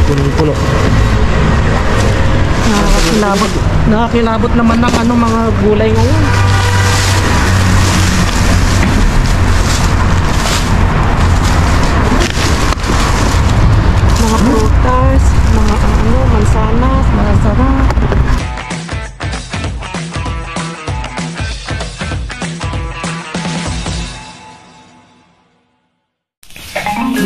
Punong-puno. Nakakilabot naman ng ano, mga gulay ngayon. Mga prutas, mga ano, mansanas, masarap.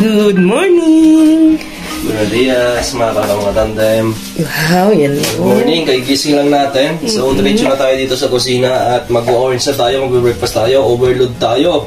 Good morning! Buenos dias, mga tandem. Wow, yan. Good morning, kagigising lang natin. So, diretso na tayo dito sa kusina at mag-orange na tayo, mag-breakfast tayo, overload tayo.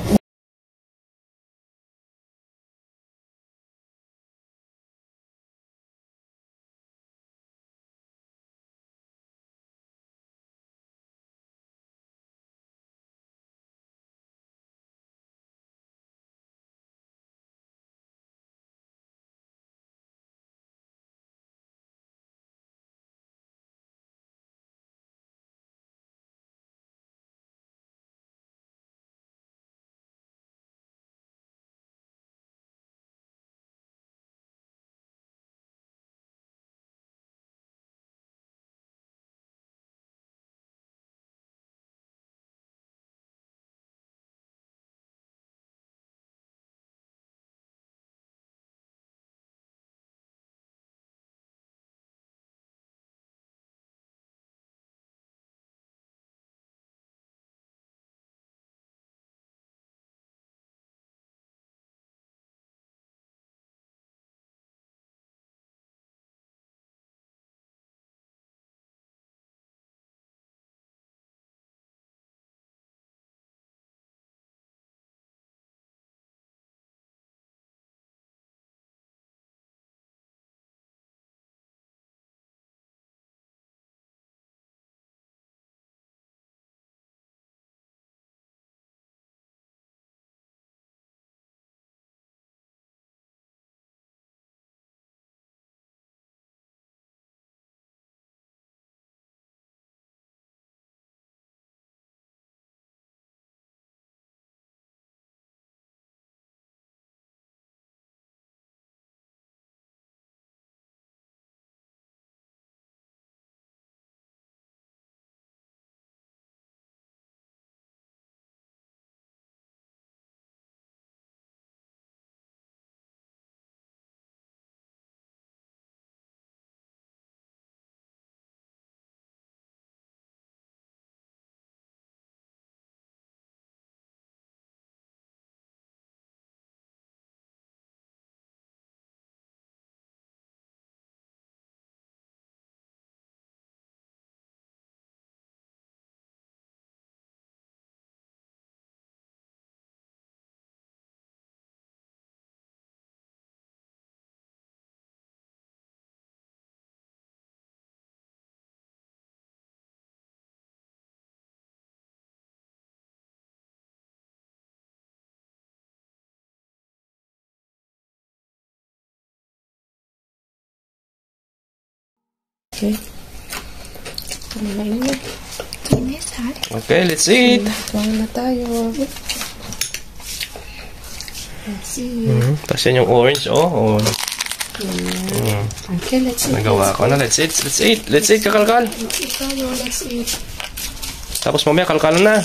Okay. Okay, let's eat! Tuwang na tayo. Let's eat. Tapos yan yung orange, oh. Okay, let's eat. Nagawa ko na, let's eat, let's eat. Let's eat, kakalkal. Let's eat tayo, let's eat. Tapos mamaya, kalkalan na.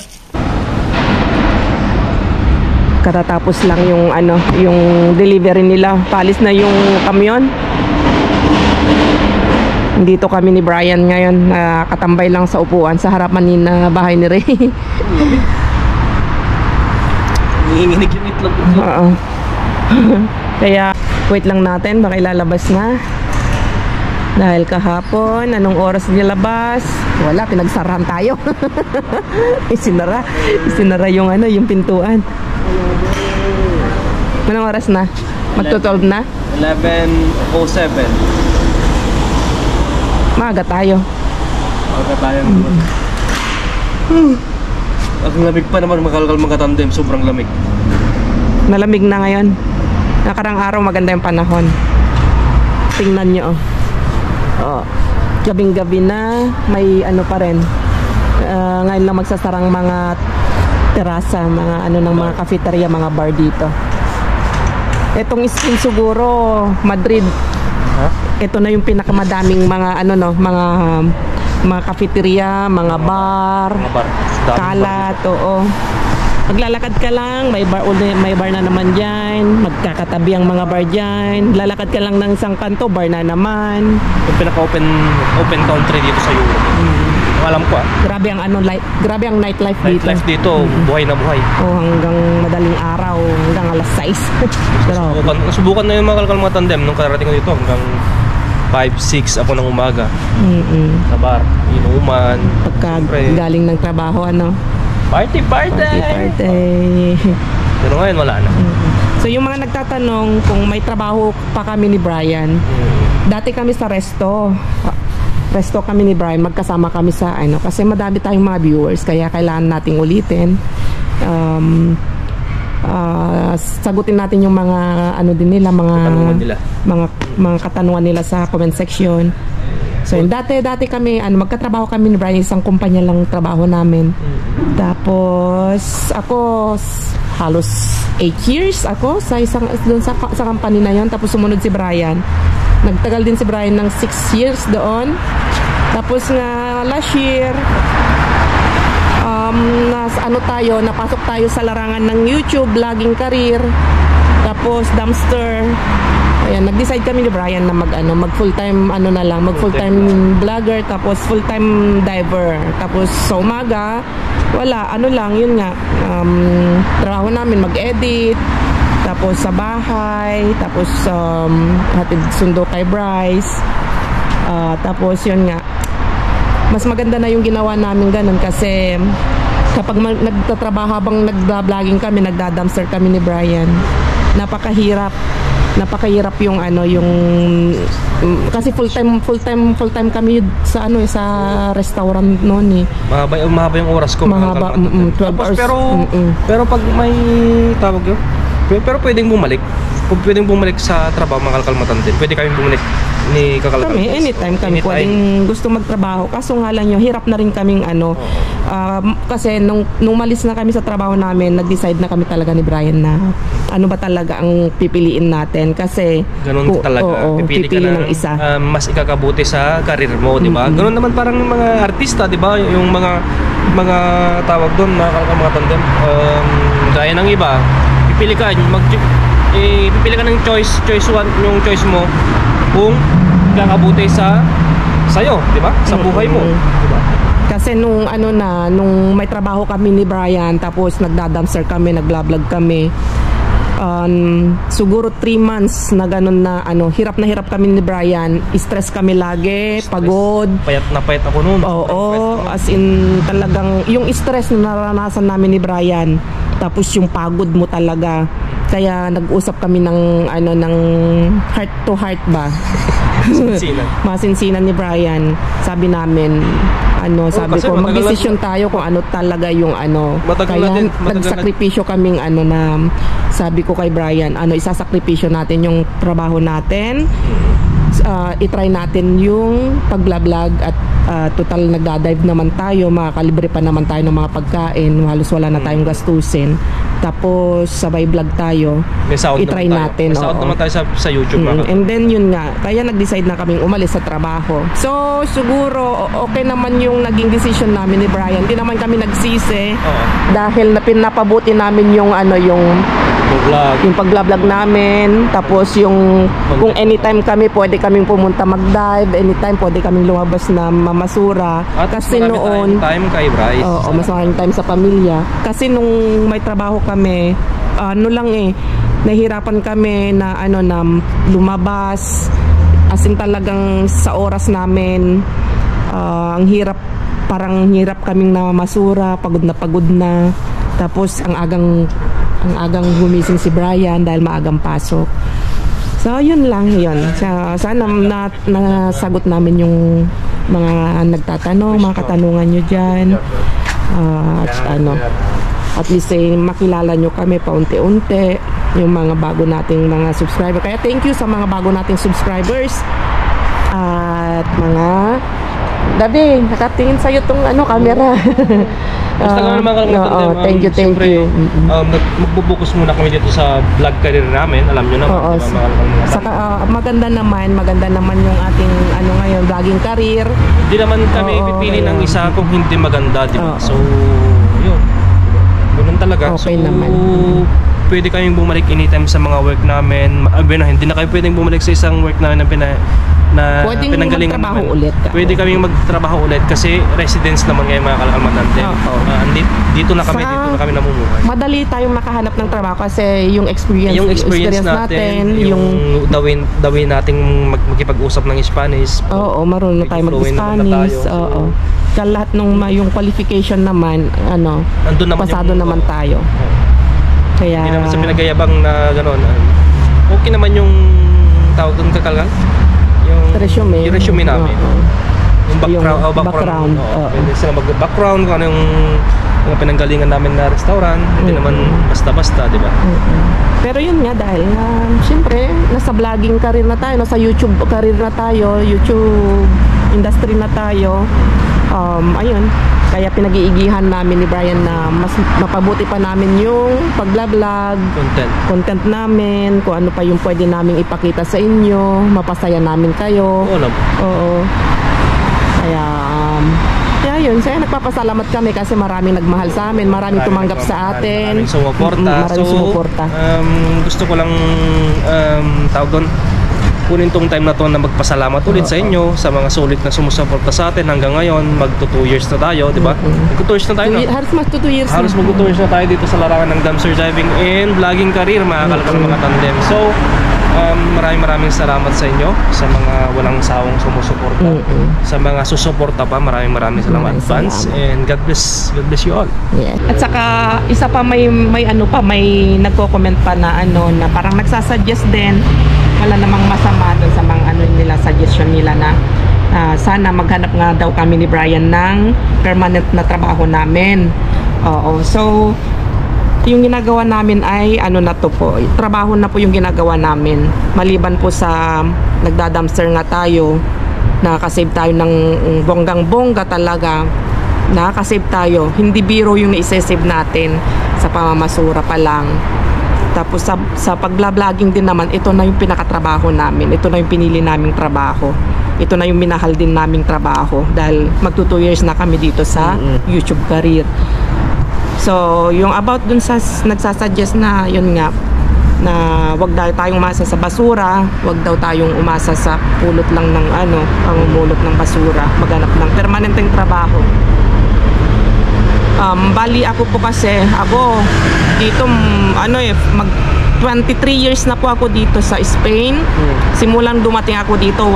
Katatapos lang yung ano, yung delivery nila. Palis na yung kamyon. Dito kami ni Brian ngayon, nakatambay lang sa upuan sa harapan ni na bahay ni Ray. Nanginginig yung itlog. Oo. Kaya wait lang natin, baka ilalabas na. Dahil kahapon, anong oras nilabas? Wala, pinagsarahan tayo. Isinara yung ano, yung pintuan. Anong oras na? Magto-12 na? 11:07. Maaga tayo. Maaga tayo. Ang lamig pa naman, makalkal mga tandem. Sobrang lamig. Nalamig na ngayon. Nakarang araw maganda yung panahon. Tingnan nyo. Oh. Gabing-gabi na. May ano pa rin. Ngayon lang magsasarang mga terasa, mga ano ng mga cafeteria, mga bar dito. Itong Spain siguro, Madrid. Ito na yung pinakamadaming mga ano no, mga cafeteria, mga bar, kalat, oo. Maglalakad ka lang, may bar na naman diyan, magkakatabi ang mga bar diyan. Lalakad ka lang ng isang kanto, bar na naman. Yung pinaka-open country dito sa Europe. Alam ko Grabe ang grabe ang nightlife dito. Nightlife dito, buhay na buhay. Oh, hanggang madaling araw, hanggang alas 6. Pero Subukan na yung mga kalkalmang tandem nung karating ko dito hanggang 5-6 ako ng umaga. Sa bar, inuman. Pagka galing ng trabaho, ano? Party! Pero ngayon wala na. So yung mga nagtatanong kung may trabaho pa kami ni Brian, dati kami sa resto kami ni Brian, magkasama kami sa ano, kasi madami tayong mga viewers, kaya kailangan nating ulitin. Sagutin natin yung mga ano din nila, mga katanungan nila sa comment section. So dati kami magkatrabaho kami ni Brian, isang kumpanya lang trabaho namin. Tapos ako halos 8 years ako doon sa company na yon. Tapos sumunod si Brian. Nagtagal din si Brian ng 6 years doon. Tapos nga last year napasok tayo sa larangan ng YouTube vlogging career. Tapos dumpster. Ayan, nag-decide kami ni Brian na mag full-time mag full-time vlogger, tapos full-time diver. Tapos sa umaga, wala, yun nga, trabaho namin mag-edit, tapos sa bahay, tapos hatid sundo kay Bryce. Tapos yun nga, mas maganda na yung ginawa namin ganun kasi kapag nagtatrabaho habang nagda-vlogging kami, nagda-dumpster kami ni Brian, napakahirap yung kasi full-time kami sa sa restaurant noon eh. Mahaba yung oras ko. Mahaba, 12 hours. Pero pag may tawag yun, pero pwedeng bumalik sa trabaho mga kalkalmatan din. Pwede kami bumalik ni kakalkalmatan. Kami, anytime kami pwedeng gusto magtrabaho. Kaso nga lang yung hirap na rin kaming kasi nung malis na kami sa trabaho namin, nag-decide na kami talaga ni Brian na ano ba talaga ang pipiliin natin. Kasi ganun talaga. Pipili ka ng isa. Mas ikakabuti sa karir mo, di ba? Ganun naman parang mga artista, di ba? Yung mga tawag doon, mga kalkalmatan din. Gaya ng iba, pipili ka ng choice 1, yung choice mo kung kakabuti sa'yo, di ba? Sa buhay mo, di ba? Kasi nung may trabaho kami ni Brian, tapos nagda-dumpster kami, nagla-vlog kami. Siguro 3 months na ganun na hirap na hirap kami ni Brian. Stress kami lagi, pagod. Payat na payat ako noon. Oo, as in talagang yung stress na naranasan namin ni Brian. Tapos yung pagod mo talaga. Kaya nag-usap kami ng heart to heart ba. Masinsinan ni Brian. Sabi namin sabi ko mag-decision tayo kung ano talaga yung kaya nagsakripisyo kaming na sabi ko kay Brian isasakripisyo natin yung trabaho natin, itry natin yung pagla-vlog at total nagda-dive naman tayo, makakalibre pa naman tayo ng mga pagkain, halos wala na tayong gastusin, tapos sabay vlog tayo, itry natin. May sound naman tayo sa YouTube. And then yun nga, kaya nag-decide na kaming umalis sa trabaho. So siguro okay naman yung naging decision namin ni Brian. Hindi naman kami nagsisi dahil pinapabuti namin yung yung pagla-vlog namin, tapos yung kung anytime kami pwede kaming pumunta mag-dive, anytime pwede kaming lumabas na mamasura. At kasi noon time kay Bryce. mas maraming time sa pamilya. Kasi nung may trabaho kami, nahihirapan kami na lumabas, as in talagang sa oras namin, ang hirap, parang hirap kaming namasura, pagod na. Tapos ang agang gumising si Brian dahil maagang pasok. So yun lang yun. Sana nasagot namin yung mga nagtatanong, mga katanungan nyo dyan. At least makilala nyo kami paunti-unti, yung mga bago nating mga subscriber. Kaya thank you sa mga bago nating subscribers. At mga Dabi, nakatingin sa'yo tong camera. Basta kami naman kalong natandem. Thank you, thank you. Magbubukus muna kami dito sa vlog career namin. Alam nyo naman. Oo. Diba, mga Saka maganda naman yung ating ngayon, vlogging career. Hindi naman kami pipili ng isa kung hindi maganda, di ba? So, yun. Ganun talaga. Okay so, naman. Pwede kaming bumalik anytime sa mga work namin. Hindi na kayo pwedeng bumalik sa isang work namin na Pwedeng pinanggalingan magtrabaho namin. ulit. Pwede kaming magtrabaho ulit kasi residence naman ngayon mga kalkalmatante. Dito na kami namumuhay. Madali tayong makahanap ng trabaho kasi yung experience natin, yung dawin nating makipag-usap ng Spanish. Oo, marunong tayo mag-Spanish. Oo. Kaya lahat yung qualification naman, andun naman pasado naman tayo. Kaya hindi naman sa pinagayabang na gano'n. Okay naman yung tawag doon kakalgal. Yung resume namin. Yung background. Pwede sila mag-background kung ano yung pinanggalingan namin na restaurant. Hindi naman basta-basta, di ba? Pero yun nga, dahil siyempre nasa vlogging career na tayo, nasa YouTube career na tayo, YouTube industry na tayo. Ayun, kaya pinag-iigihan namin ni Brian na mas mapabuti pa namin yung pag-vlog content namin, kung ano pa yung pwede namin ipakita sa inyo, mapasaya namin kayo. Oo. Kaya yun, nagpapasalamat kami kasi maraming nagmahal sa amin, maraming tumanggap sa atin, maraming sumuporta. Gusto ko lang tawag doon, kunin tong time na to na magpasalamat ulit sa inyo, sa mga sulit na sumusuporta sa atin hanggang ngayon. Magto 2 years na tayo, di ba? Magto 2 years na tayo, no? Halos magto 2 years. Halos magto 2 years na tayo dito sa larangan ng dumpster diving and vlogging career, mga kalkalmatandem. So, maraming salamat sa inyo, sa mga walang sawang sumusuporta, sa mga susuporta pa, maraming salamat advance, and God bless you all. Yes. At saka isa pa may nagko-comment pa na na parang nagsasuggest din, wala namang masama doon sa mga nila, suggestion nila na sana maghanap nga daw kami ni Brian ng permanent na trabaho namin. Oo. So yung ginagawa namin ay na to po, trabaho na po yung ginagawa namin, maliban po sa nagda-dumpster nga tayo, nakakasave tayo ng bonggang-bongga talaga, nakakasave tayo, hindi biro yung na-save natin sa pamamasura pa lang. Tapos sa pag-vlogging din naman, ito na yung pinakatrabaho namin, ito na yung pinili naming trabaho, ito na yung minahal din naming trabaho dahil magto 2 years na kami dito sa YouTube career. So, yung about dun sa nagsasuggest na yun nga, na wag daw tayong umasa sa basura, wag daw tayong umasa sa pulot lang ng pangumulot ng basura, maghanap ng permanenteng trabaho. Bali ako po kasi, dito mag 23 years na po ako dito sa Spain. Simulan dumating ako dito,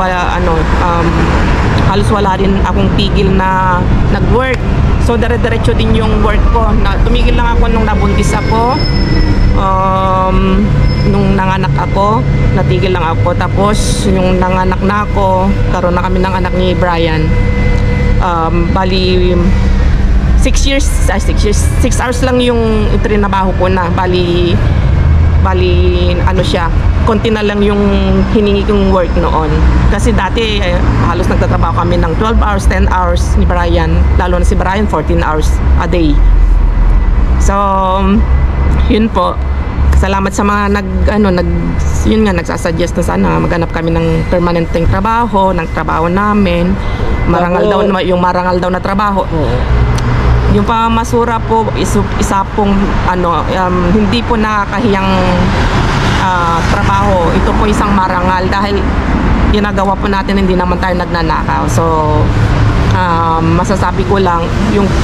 halos wala rin akong tigil na nag-work. So dire-diretso din yung work ko. Tumigil lang ako nung nabuntis ako. Nung nanganak ako, natigil lang ako. Tapos yung nanganak na ako, karoon na kami ng anak ni Brian. Bali 6 hours lang yung itrinabaho ko na. Bali siya, konti na lang yung hiningi kong work noon. Kasi dati halos nagtatrabaho kami ng 12 hours, 10 hours ni Brian. Lalo na si Brian, 14 hours a day. So, yun po. Salamat sa mga nagsasuggest na sana maghanap kami ng permanenteng trabaho, ng trabaho namin. Marangal daw na trabaho. Yung pamamasura po isa pong hindi po nakakahiyang trabaho. Ito po isang marangal dahil ginagawa po natin, hindi naman tayo nagnanakaw. So masasabi ko lang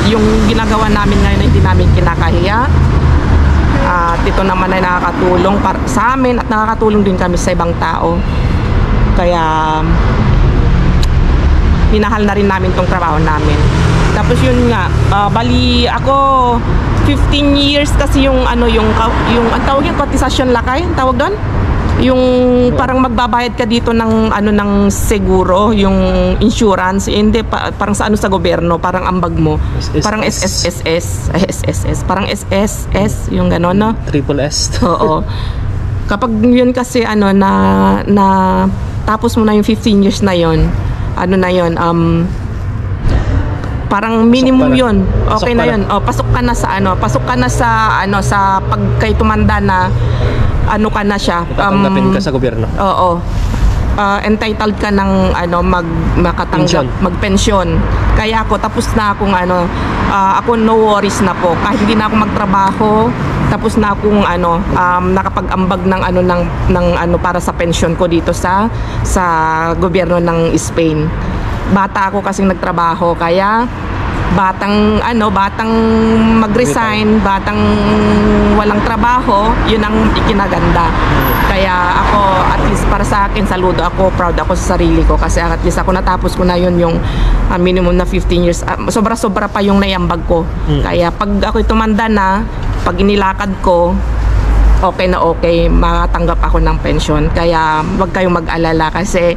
yung ginagawa namin ngayon hindi namin kinakahiya. At ito naman ay nakakatulong sa amin at nakakatulong din kami sa ibang tao. Kaya minahal na rin namin tong trabaho namin. Tapos yun nga, bali ako 15 years kasi yung ang tawag yung cotisasyon lakay, ang tawag doon? Yung parang magbabayad ka dito ng ng seguro, yung insurance, hindi parang sa gobyerno, parang ambag mo. Parang SSS, parang SSS, yung gano'n, no? Triple S. Oo. Kapag yun kasi na tapos mo na yung 15 years na yun, Parang minimum Pasok ka na. 'yun. Okay Pasok na ka na. 'yun. Oh, pasok ka na sa pasok ka na sa pag kay tumanda na ka na siya. Tatanggapin ka sa gobyerno. Oo. Entitled ka ng makatanggap, Pensyon. magpensyon. Kaya ako tapos na akong ako no worries na po. Kahit hindi na ako magtrabaho, tapos na akong nakapag-ambag ng para sa pensyon ko dito sa gobyerno ng Spain. Bata ako kasing nagtrabaho, kaya batang mag-resign, batang walang trabaho, yun ang ikinaganda. Kaya ako, at least para sa akin, saludo ako, proud ako sa sarili ko kasi at least ako natapos ko na yun yung minimum na 15 years. Sobra-sobra pa yung naiambag ko. Kaya pag ako'y tumanda na, pag inilakad ko, okay na okay, makatanggap ako ng pension. Kaya wag kayong mag-alala kasi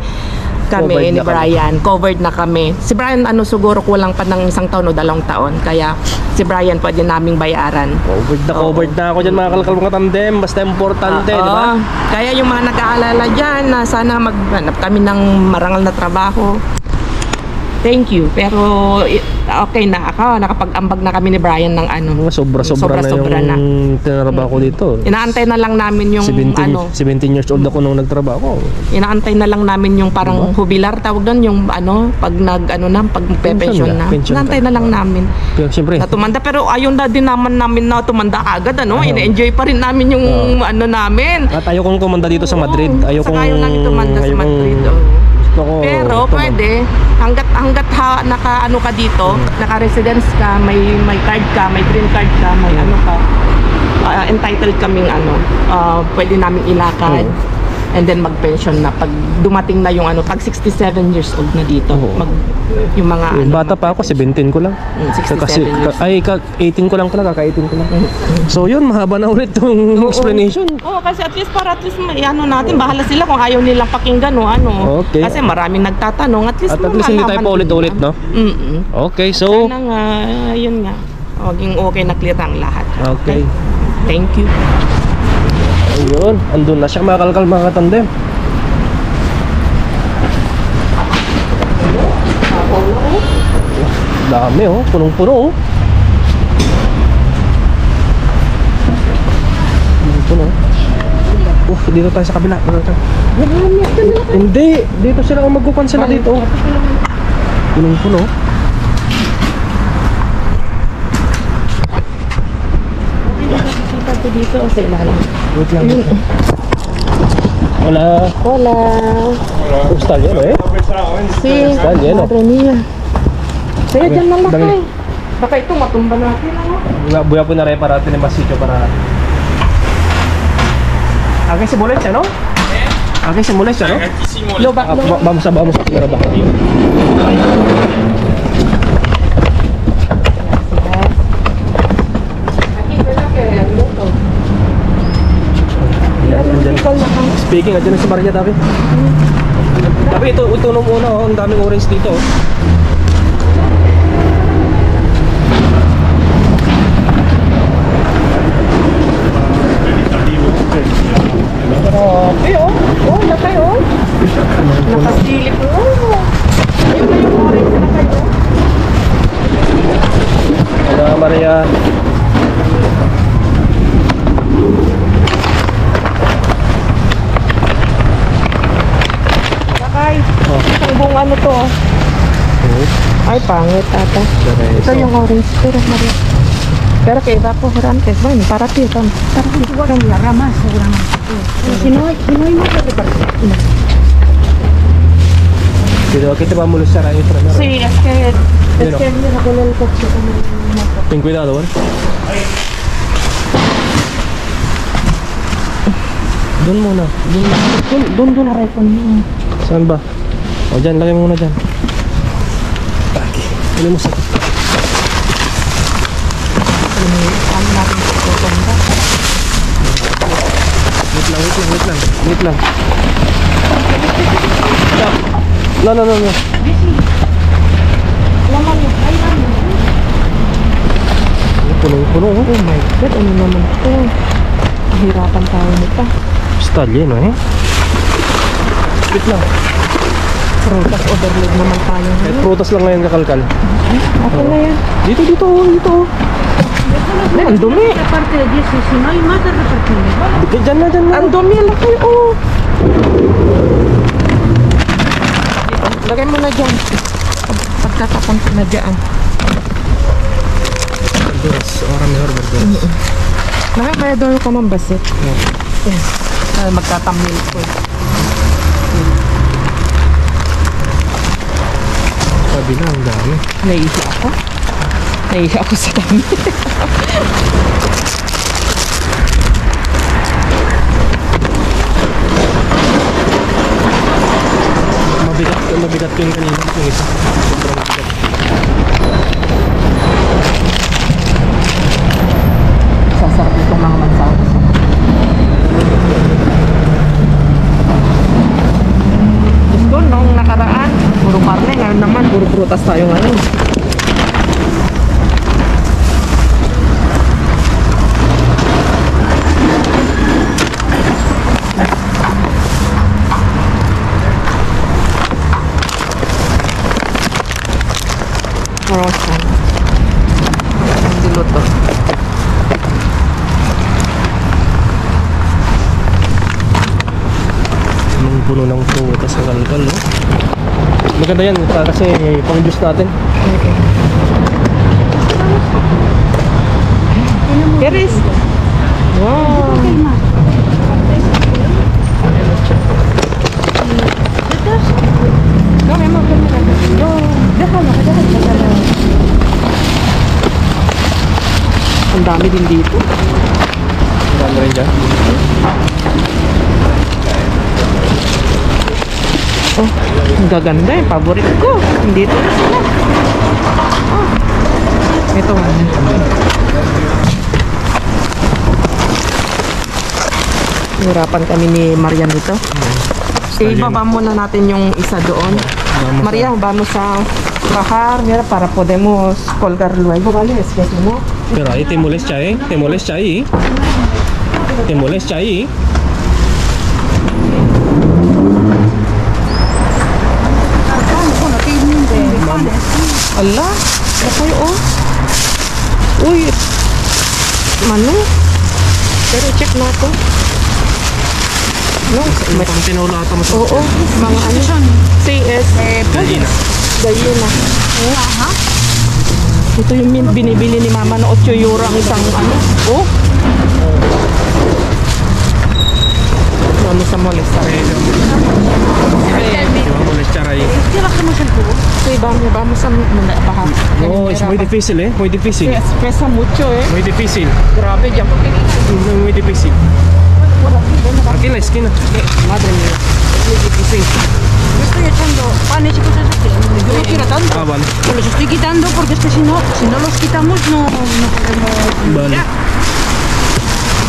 kami Covered ni na kami. Brian, covered na kami. Si Brian siguro kulang pa ng 1 taon o 2 taon. Kaya si Brian pwede naming bayaran. Covered na ako dyan mga kalkal mga tandem. Basta importante, di ba? Kaya yung mga nag-aalala dyan na sana maghanap kami ng marangal na trabaho. Thank you. Pero okay na ako. Nakapag-ambag na kami ni Brian ng Sobra-sobra na yung tinarabaho ko dito. Inaantay na lang namin yung 17 years old ako nung nagtrabaho. Inaantay na lang namin yung parang hubilar tawag doon, yung pag pag-pension na. Pension Inaantay ka. na lang namin. Pero siyempre, Na tumanda, pero ayun na din naman namin na tumanda agad, ina-enjoy pa rin namin yung namin. at ayokong tumanda dito sa Madrid. Ayokong Saka ayaw namin tumanda sa Madrid. Gusto ko Pero pwede, hanggat ka dito, naka-residence ka, may card ka, may green card ka, may entitled kaming pwede namin ilakad. And then mag-pension na pag dumating na yung pag 67 years old na dito. Yung mga bata pa ako, 17 ko lang. 67 Kasi, years. 18 ko lang pala, kaka-18 ko lang. So yun, mahaba na ulit yung explanation. Kasi at least natin, bahala sila kung ayaw nilang pakinggan Okay. Kasi maraming nagtatanong, at least hindi tayo pa ulit-ulit, no? Okay, so Sana nga, yun nga. Maging okay na clear ang lahat. okay. Thank you. Ayun, andun na siya mga kalkal mga katandem. Dami punong-puno Punong-puno. Dito tayo sa kabila. Hindi, dito sila ang magkukansela dito. Punong-puno. Kita ko dito sa ilalim. Wait lang. Hola. Hola. Postal yan Si Postal yan Madre mia. Sige, dyan na lang Dami. kayo. Baka ito matumba natin. Buya po na reparate ni Masito para Aking simulan siya, no? Aking simulan siya, no? Lobak, lobak. Vamos a grabar. Speaking, andyan na si Maria Davi. Tapi ito nung una, ang daming orange dito. Laki nakasilip. Ayun na yung orange na kayo. Hola Maria. Sakay. Isang buong to. Ay, pangit ata. Ito yung orange. Pero Maria. Pero kaya iba po antes. Bueno, para ti. Para ti. Siguro yung ramas. Sinoy mo sa Pero kita vamos a usar ahí primero. Sí, es que mira con el coche. Ten cuidado, ¿vale? Doon muna. Doon na record mo. Saan ba? O dyan, lagay mo muna dyan. Okay. Huli mo sa... Ano natin ito? Wait lang. No. Laman yun. Puno. Oh my God, ano naman ito? Mahirapan tayo nito. Postal yan, eh. Wait lang. Prutas overload naman tayo Kahit ngayon. prutas lang ngayon kakalkal. Okay na yan. Dito. Ay, ang dumi. Aparte de 10, si no hay más de repartible. Dyan na. Ang dumi, laki, oh. Lagay mo na dyan. Pagkatapon ko na dyan. Verduras. Ahora mejor verduras. Nakakayador ko ng basit. Magtatamil ko. Sabi na, ang dami. Naihi ako. Naihi ako sa dami. Mabigat yun kanina. Yung isa. Sobrang mabigat. Sasarap itong mga mansawas. Gusto nung nakaraan, puro karne. Ngayon naman, puro prutas tayo ngayon. Frozen. Diluto. Anong puno ng prutas sa kalkal, no? Maganda yan kasi pang juice natin. Keris. Wow. No, mi amor, no, déjalo. Ang dami din dito. Ang dami rin dyan. Oh, ang gaganda eh. Paborito ko. Dito na sila. Oh. Ito. Hirapan kami ni Maria dito. Ibaba muna natin yung isa doon. Maria, vamos a bajar, mira, para podemos colgar luego, ¿vale? Es que si no... Pero ahí te molesta, ¿eh? Te molesta ahí. Te molesta ahí. Ala, ako oh. Uy, mano? Pero check na to. No, May pang tinaulata mo sa oo, mga ano. CS. Gallina. Gallina. Ito yung binibili ni mama na 8 euro ang isang ano. Oh. Vamos a molestar. Te va a molestar ahí. ¿Qué bajamos el cubo? Sí, vamos a bajar. No, es muy difícil, ¿eh? Muy difícil. Pesa mucho, eh. Muy difícil. Grabe, ya porque Muy difícil. Aquí en la esquina. madre mía, es muy difícil. Yo estoy echando panes y cosas así. Yo no quiero tanto. Ah, vale. Pero los estoy quitando porque es que si no los quitamos no podemos. Vale.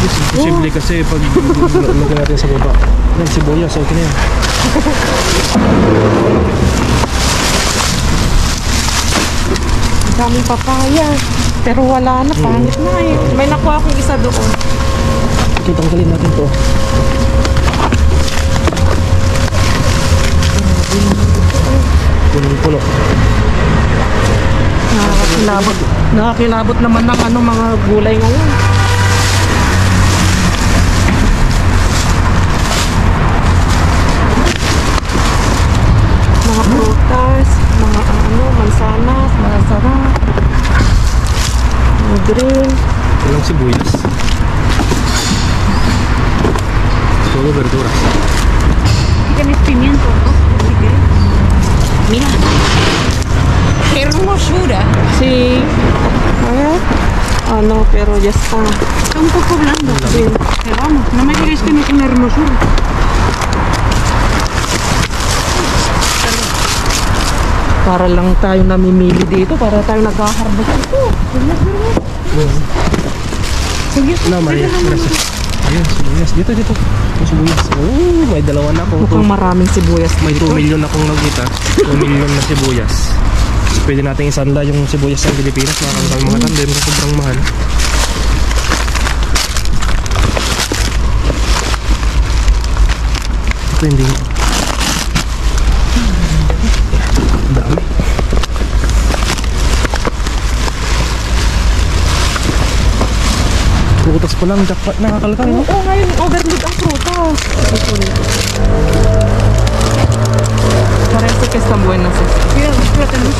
Es imposible kasi pag lagyan natin sa baba. Yan, sibuyas, okay na yan. Ang daming papaya. Pero wala na, pangit na eh. May nakuha akong isa doon. Okay, tanggalin natin to. Punong-puno. Nakakilabot. Nakakilabot naman ng ano, mga gulay ngayon. Mga prutas, mga ano, mansanas, mga sarap. Mga green. Walang sibuyas. Todo verduras. Tienes pimiento, ¿no? Si quieres. Mira. ¡Qué hermosura! Sí. A ver. Ah, no, pero ya está. Está un poco blando. Sí. Pero vamos, no me digáis que no es una hermosura. Para lang tayo namimili dito. Para tayo nag-harvest dito. No, Maria, gracias. Ayun, sibuyas. Dito. Yung sibuyas. Oh, may dalawa na akong. Mukhang maraming sibuyas May dito. 2 million akong nakita. 2 million na sibuyas. So, pwede natin isanla yung sibuyas ng Pilipinas. Nakakang mga tandem kasi sobrang mahal. Ito hindi. prutas pa lang, jackpot nakakalkal, no? Oo, ngayon overload ang prutas. Parece que están buenas. Cuidado, espérate, Luz.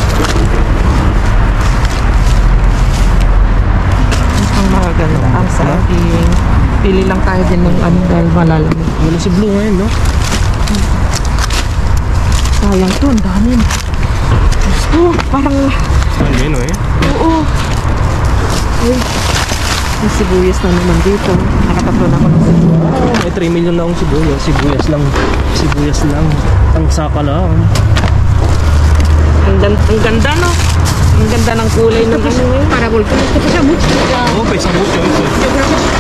Ang maganda ang saging. Pili lang tayo din ng ano dahil malalamig. Wala si Blue ngayon, no? Sayang to, ang dami. Gusto, parang... Saan yun, eh? Oo. Uy, may sibuyas na naman dito. Nakatatlo na ako ng sibuyas. May 3 million na akong sibuyas. Sibuyas lang. Ang saka lang. Ang ganda, no? Ang ganda ng kulay ng ano eh. Para volcar, esto pesa mucho. Oh, pesa mucho eso.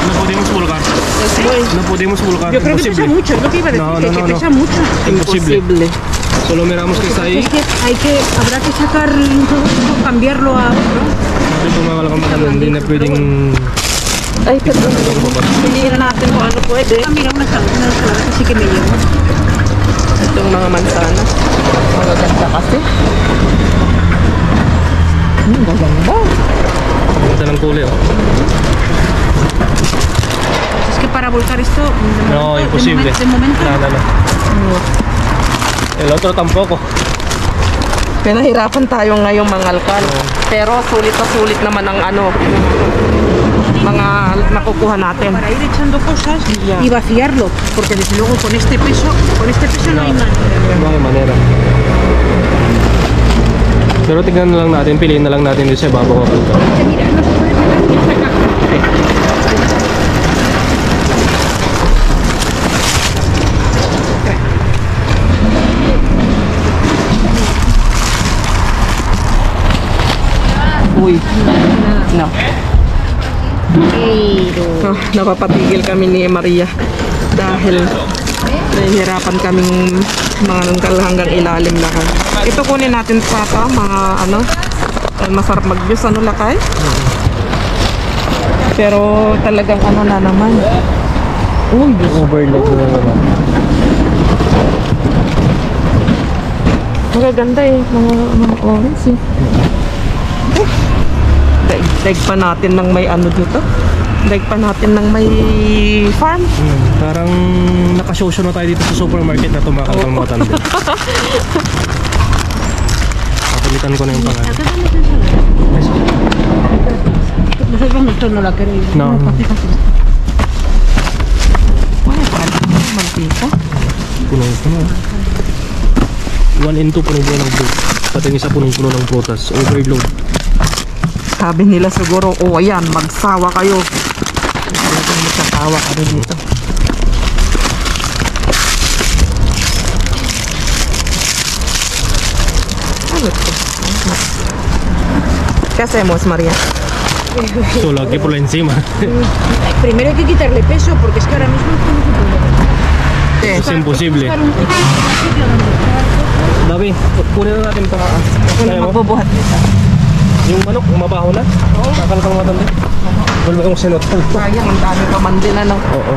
No podemos volcar. No podemos volcar. Yo creo que pesa mucho, es lo que iba a decir, que pesa mucho. Imposible. Imposible. Solo miramos que está ahí. Es que habrá que sacar, cambiarlo a otro. Sabi ko mga kalakamakan, hindi na pwedeng... Ay, perdón. Piliin natin kung ano pwede. Ah, mira, una ensalada que sí que me llevo. Itong mga mansanas. Magaganda kasi. Gaganda. Ganda ng kulay, oh. Es que para volcar esto, No, imposible. de momento No. El otro tampoco. Pinahirapan tayo ngayong mangalkal. Pero sulit na sulit naman ang ano, mga nakukuha natin. para ir echando cosas Ya. y vaciarlo, porque desde luego con este peso no hay manera. No hay manera. Pero tignan na lang natin, piliin na lang natin doon sa ibabaw. Mira, no se puede meter en esta caja. Uy. No. Napapatigil kami ni Maria dahil nahihirapan kaming mga nangkal hanggang ilalim lakay. Ito kunin natin pa ito, mga ano, masarap mag-juice, ano lakay? Pero talagang ano na naman. Uy, Overload na naman. magaganda eh, mga orange eh. Daig pa natin ng may ano dito. Daig pa natin ng may farm. Parang nakasosyo na tayo dito sa supermarket na tumakal ng mga tanda. Kapalitan ko na yung pangalan. Nosotros esto no la queréis. No. Wala pa mantika. Punong-puno. 1 and 2 punong-puno ng blue. Pati yung isa punong-puno ng prutas. Overload. Sabi nila siguro, oh ayan, magsawa kayo. Talagang magsasawa ka rin dito. Ano ito? ¿Qué hacemos, María? Solo aquí por la encima. Primero hay que quitarle peso, porque es que ahora mismo esto no se puede. Es imposible. Buscar un sitio donde estar. Dabi, kunin na natin pa. Kung Kaya mo? magbubuhat nito. Yung manok, mabaho na. Kakalakang matanda. Wala yung sinot. Sayang, ang dami pa man din ano. Oo.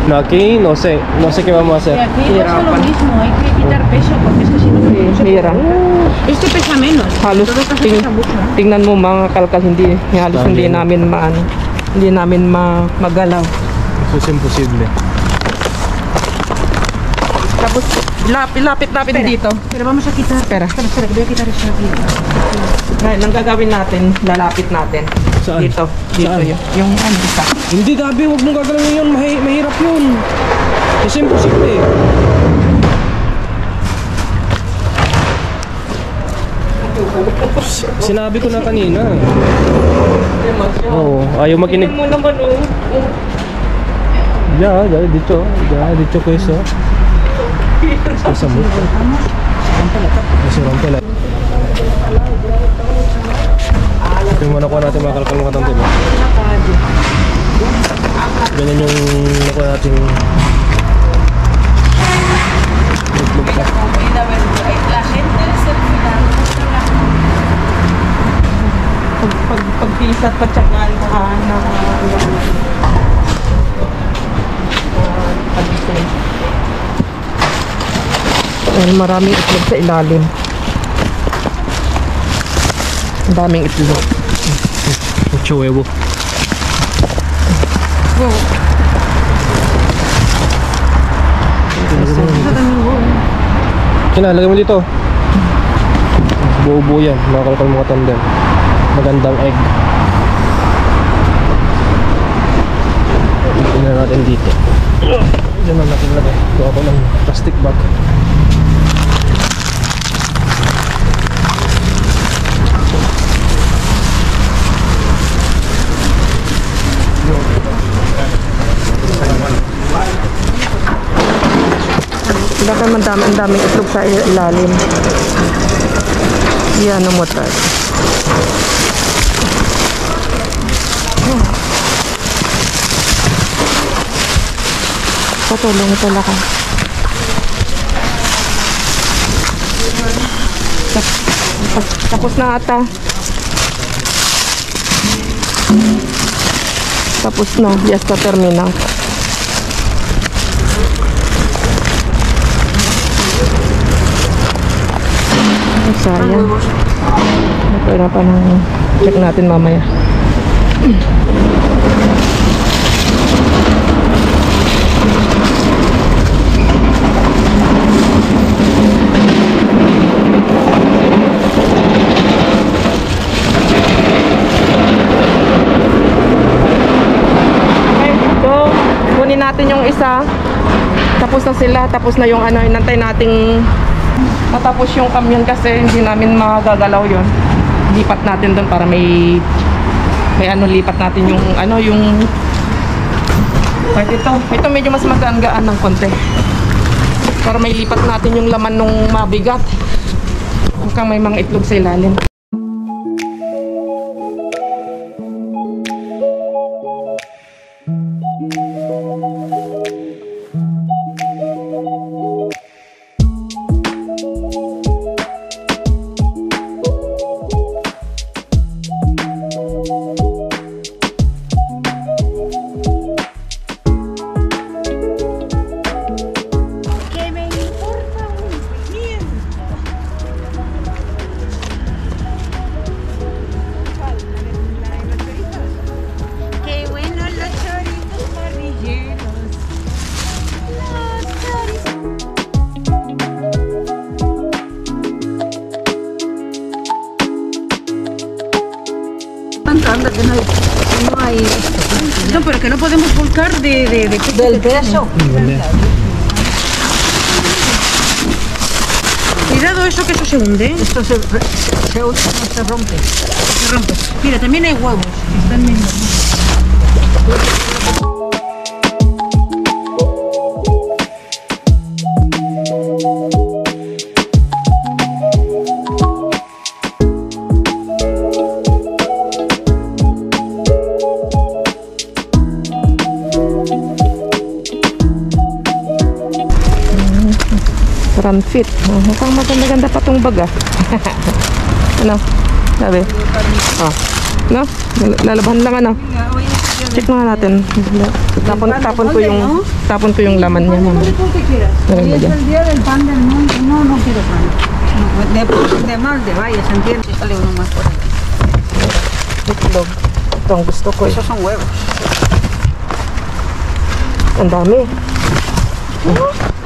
No, aquí no sé qué vamos a Y hacer. aquí Mira, pasa lo pan. mismo, hay que quitar peso, porque es que si no, no se Mira. puede. Este pesa menos. Halos Todo esto pesa mucho, ¿no? tingnan mo mga kalkal, halos Dami. hindi namin maano. Hindi namin magalaw. Eso es imposible. Tapos lapit natin dito. Pero vamos a quitar. Espera. Espera, que voy a quitar esto aquí. Ngayon, ang gagawin natin, lalapit natin. Saan? Dito Saan? yung ano isa. Hindi, Dabi, huwag mong gagalawin yun. Mahirap yun. Kasi imposible. Sinabi ko na kanina. Oo, ayaw makinig. Mo naman oh. Ya dicho que eso. Pesa mucho. Se rompe la. Yung mga nakuha natin mga kalkal mga tante, no? Ganyan yung nakuha natin. Pagpisat pa tsagaan na dahil maraming itlog sa ilalim. Ang daming itlog. Mucho huevo. Lagay mo dito. Buo-buo yan. Makakalkal mo katandem. Magandang egg. Tingnan natin dito. Diyan na natin lagay. Gawa ko ng plastic bag. Baka ang daming itlog sa ilalim. Yan, mo tayo. Patulong pala ka. Tapos na ata. Tapos na. Yes, terminal. Sayang. Pwede pa nang check natin mamaya. Okay, so kunin natin yung isa. Tapos na sila. Tapos na yung ano, inantay nating matapos yung kamyon kasi hindi namin magagalaw yon. Lipat natin doon para may ano, lipat natin yung ano, yung part ito medyo mas magaan-gaan ng konti para may lipat natin yung laman nung mabigat. Mukhang may mga itlog sa ilalim. Que no hay... No, pero que no podemos volcar del pedazo. Cuidado eso, que eso se hunde. Esto se rompe. Se rompe. Mira, también hay huevos. Están bien. Run fit. Mukhang maganda-ganda pa tong baga. Ano? Sabi? Oh. No? Lalabahan lang ano? Check nga natin. Tapon ko yung laman niya, mama. Lagay mo dyan. No quiero pan. De mal, de valles, ¿entiendes? Sale uno más por ahí. Itlog. Ito ang gusto ko. Esos son huevos. Ang dami.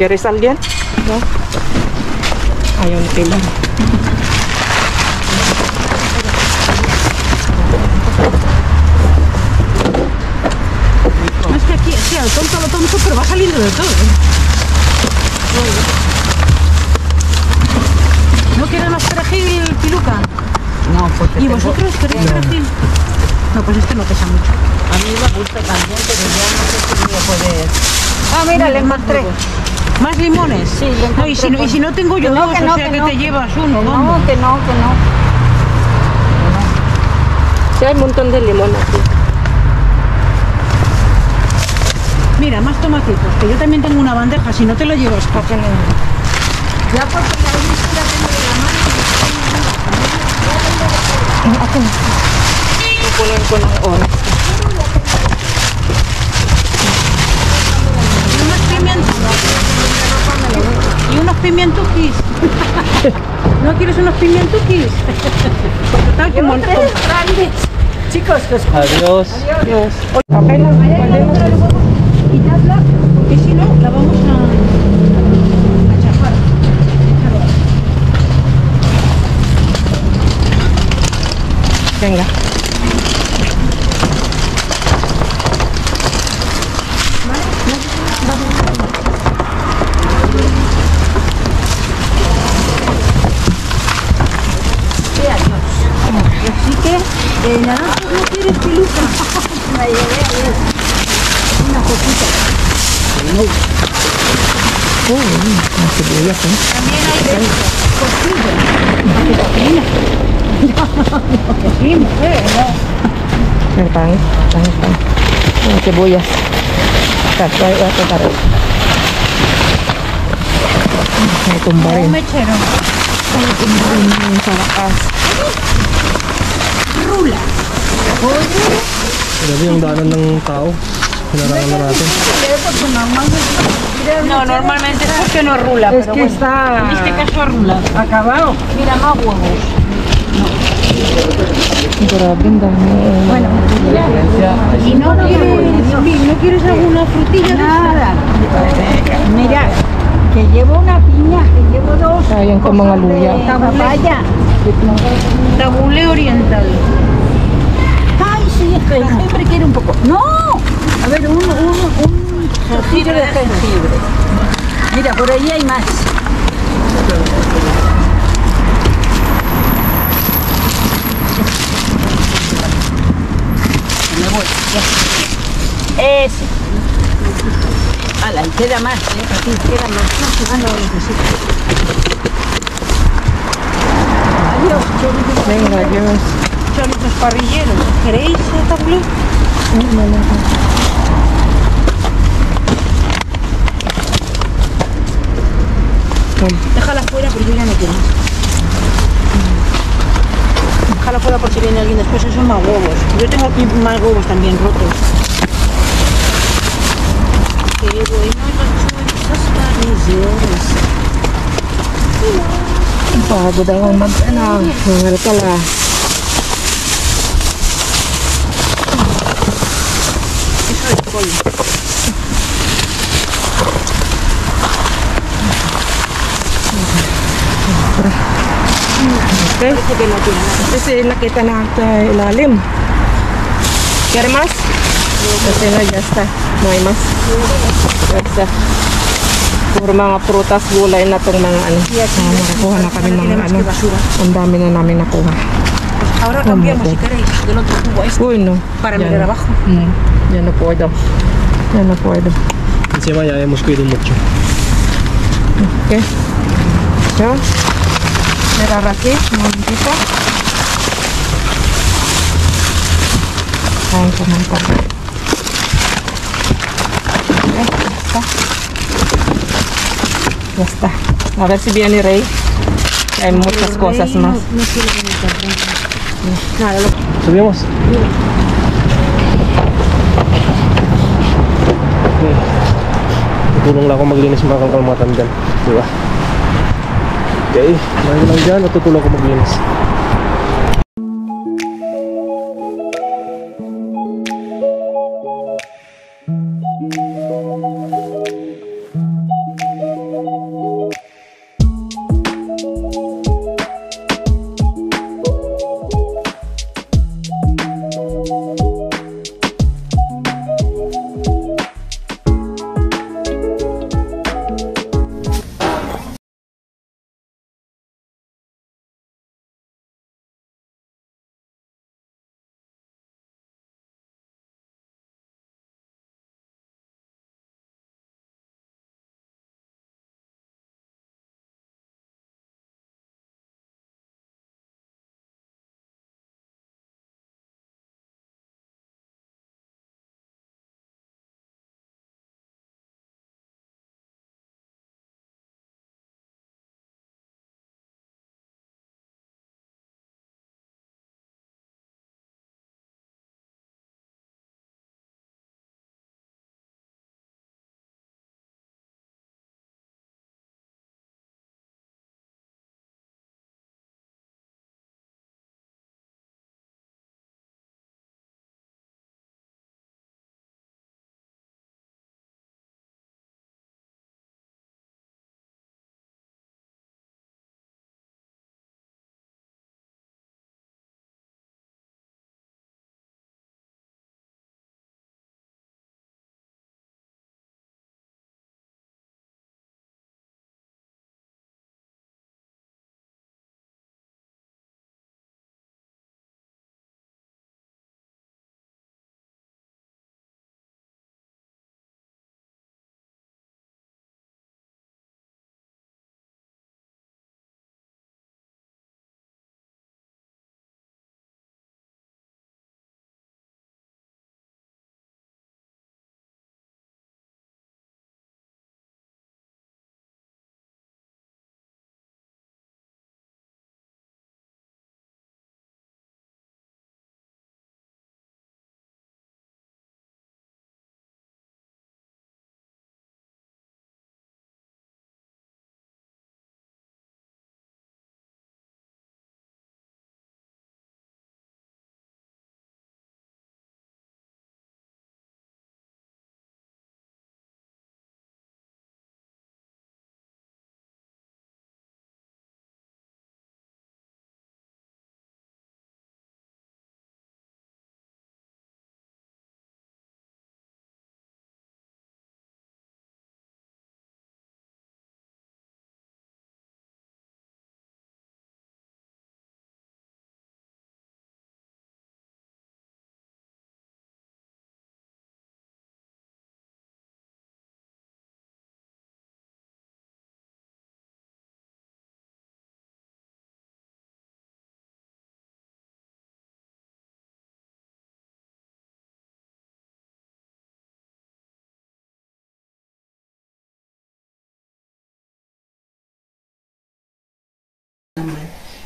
¿Quieres alguien? No? Ayaw na pila. No, es que aquí, sí, al tonto, pero va saliendo de todo. ¿No quieren más perejil, Piluca? No, porque ¿Y vosotros queréis perejil? No, pues este no pesa mucho. a mí me gusta también, pero ya no sé si voy a poder. Ah, mira, le encontré. ¿Más limones? Sí, le encontré. No, y si no tengo yo Que no, dos, que o no, sea que que no. te llevas uno. No, que no. Sí, hay un montón de limón aquí. Mira, más tomatitos, que yo también tengo una bandeja, si no te lo llevas, ¿para qué no? Ya porque la he visto, la tengo de la mano. Pupunin ko ng oras. Y unos pimientos. Y unos pimientuquis. ¿No quieres unos pimientuquis? Está como Chicos, que os Adiós. Yes. Okay lang. Pwede na. quitarla, porque si no la vamos a chafar. Venga. Así que, naranjas no quieres, Piluca. la llevé ayer. Una cosita. Las cebollas, ¿eh? También hay de esto. Que sí, mujer, no. El pan. Las cebollas. Acá, voy a tocar eso. May tumba rin. Un mechero. May tumba rin yung sa lakas. Grabe yung daanan ng tao. Hinarangan na natin. No, normalmente es porque no rula, Es pero que bueno. está En este caso rula. acabado. Mira, más huevos. Grabe, ang dami. Bueno, y no quieres alguna frutilla. Nada. Mira, que llevo una piña, que llevo dos. Sayang ka mga luya. Papaya. Tabule oriental. Ay, sí, es que siempre quiere un poco. ¡No! A ver, un trocito de jengibre. Mira, por ahí hay más. Me voy, ya. Ese. Ala, y queda más, aquí queda más. No, no lo necesito. Adiós, chorizo. Venga, Dios. Chorizos parrilleros. ¿Queréis tabule? Déjala fuera porque yo ya no quiero más. Déjala fuera por si viene alguien después, esos son más huevos. Yo tengo aquí más huevos también rotos. Qué bueno los chorizos parrilleros. Pagod ako mag-ano. Hangal ka la. Eso es pollo. Okay. Kasi nakita na sa ilalim. Quiere más? Kasi na, ya está. No hay más. Ya está. Puro mga prutas, gulay na tong mga ano. Nakakuha na kami ng ano. Ang dami na namin nakuha. Ahora cambiamos si queréis del otro tubo a este Uy, no. para Ya mirar no. abajo. Ya no puedo. Ya no puedo. Encima ya hemos cuidado mucho. Okay. So, mirar aquí, un momentito. Kain ko ng pagka. Okay, basta. Basta. A ver si viene Rey. Hay muchas cosas más. Nada, lo Subimos. Okay. Tutulong lang ako maglinis mga kalmatan dyan. Diba? Okay. Dahil lang dyan, natutulong ako maglinis.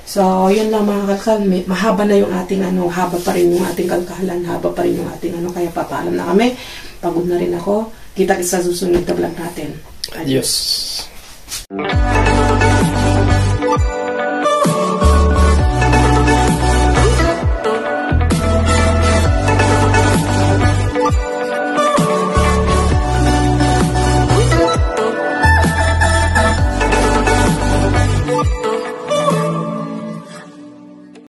So, yun lang mga kalkal. Mahaba na yung ating haba pa rin yung ating kalkahalan, haba pa rin yung ating kaya papaalam na kami. Pagod na rin ako. Kita-kita sa susunod na vlog natin. Adios.